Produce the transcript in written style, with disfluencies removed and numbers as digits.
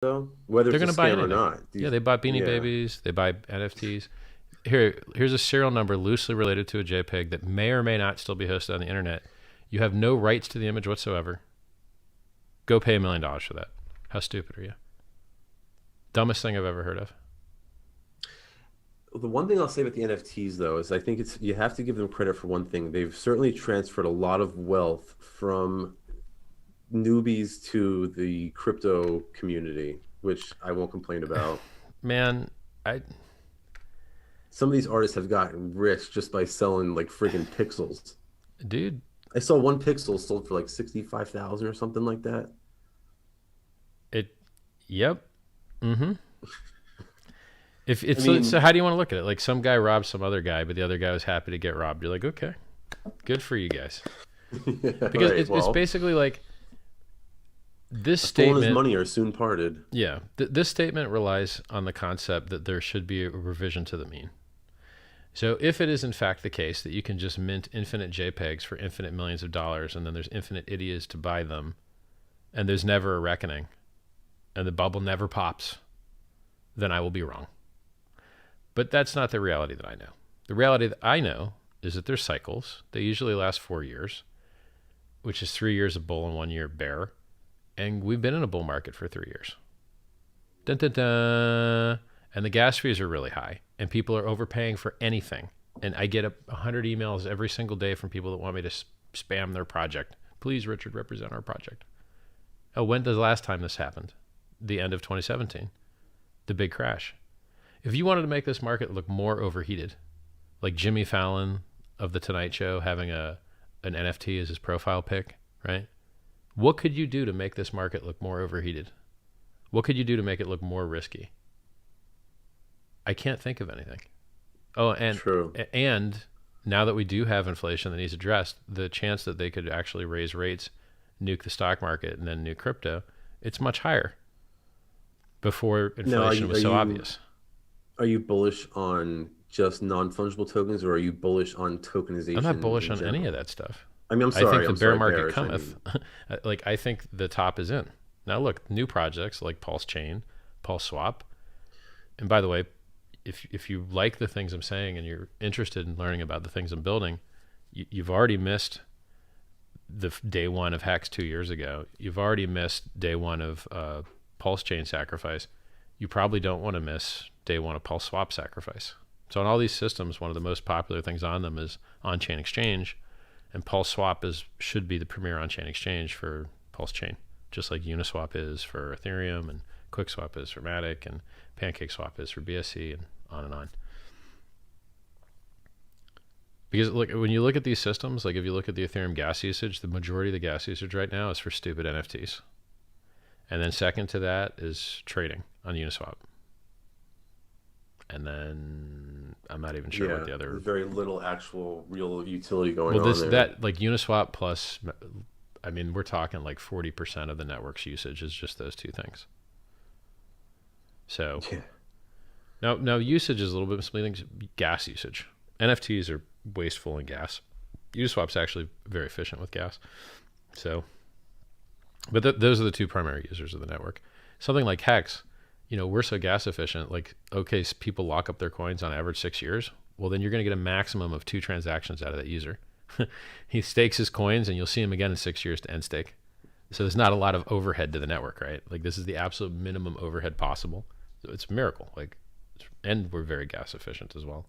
though, whether They're it's a going to buy scam or anything. not. Yeah, they buy Beanie Yeah. Babies. They buy NFTs. Here's a serial number loosely related to a JPEG that may or may not still be hosted on the internet. You have no rights to the image whatsoever. Go pay $1 million for that. How stupid are you? Dumbest thing I've ever heard of. The one thing I'll say about the NFTs though is I think it's you have to give them credit for one thing. They've certainly transferred a lot of wealth from newbies to the crypto community, which I won't complain about. Man, I Some of these artists have gotten rich just by selling like friggin' pixels. dude, I saw one pixel sold for like 65,000 or something like that. it yep. Mhm. If I it's so mean, how do you want to look at it? Like some guy robbed some other guy, but the other guy was happy to get robbed. You're like, "Okay. Good for you guys." yeah, Because right. it's Well, basically like this a fool and his statement. money are soon parted. Yeah, this statement relies on the concept that there should be a revision to the mean. So if it is in fact the case that you can just mint infinite JPEGs for infinite millions of dollars and then there's infinite idiots to buy them and there's never a reckoning and the bubble never pops, then I will be wrong. But that's not the reality that I know. The reality that I know is that there's cycles. They usually last 4 years, which is 3 years of bull and 1 year bear. And we've been in a bull market for 3 years. Dun, dun, dun. And the gas fees are really high, and people are overpaying for anything. And I get 100 emails every single day from people that want me to spam their project. Please, Richard, represent our project. Oh, when does the last time this happened? The end of 2017, the big crash. If you wanted to make this market look more overheated, like Jimmy Fallon of The Tonight Show having an NFT as his profile pic, right? What could you do to make this market look more overheated? What could you do to make it look more risky? I can't think of anything. Oh, True. and now that we do have inflation that needs addressed, the chance that they could actually raise rates, nuke the stock market, and then nuke crypto, it's much higher. Before Now, inflation was so obvious. are you bullish on just non-fungible tokens, or are you bullish on I'm not tokenization bullish in on any of general? that stuff. I mean, I think the I'm bear sorry, market bearish. I cometh. mean, Like I think the top is in. Now look, new projects like PulseChain, PulseSwap, and by the way, if you like the things I'm saying and you're interested in learning about the things I'm building, you've already missed the day one of Hex 2 years ago. You've already missed day one of PulseChain sacrifice. You probably don't want to miss day one of PulseSwap sacrifice. So on all these systems, one of the most popular things on them is on-chain exchange, and PulseSwap should be the premier on-chain exchange for PulseChain, just like Uniswap is for Ethereum and QuickSwap is for Matic and PancakeSwap is for BSC and on and on. Because look, when you look at these systems, like if you look at the Ethereum gas usage, the majority of the gas usage right now is for stupid NFTs. And then second to that is trading on Uniswap. And then I'm not even sure what yeah, the other. there's very little actual real utility going Well, on this there. that like Uniswap plus, I mean, we're talking like 40% of the network's usage is just those two things. So Yeah, now usage is a little bit misleading. Gas usage, NFTs are wasteful in gas. Uniswap's actually very efficient with gas. So, but those are the two primary users of the network. Something like Hex, we're so gas efficient. Like, okay, so people lock up their coins on average 6 years. Well, then you're going to get a maximum of 2 transactions out of that user. He stakes his coins, and you'll see him again in 6 years to end stake. So there's not a lot of overhead to the network, right? Like this is the absolute minimum overhead possible. So it's a miracle. Like, and we're very gas efficient as well.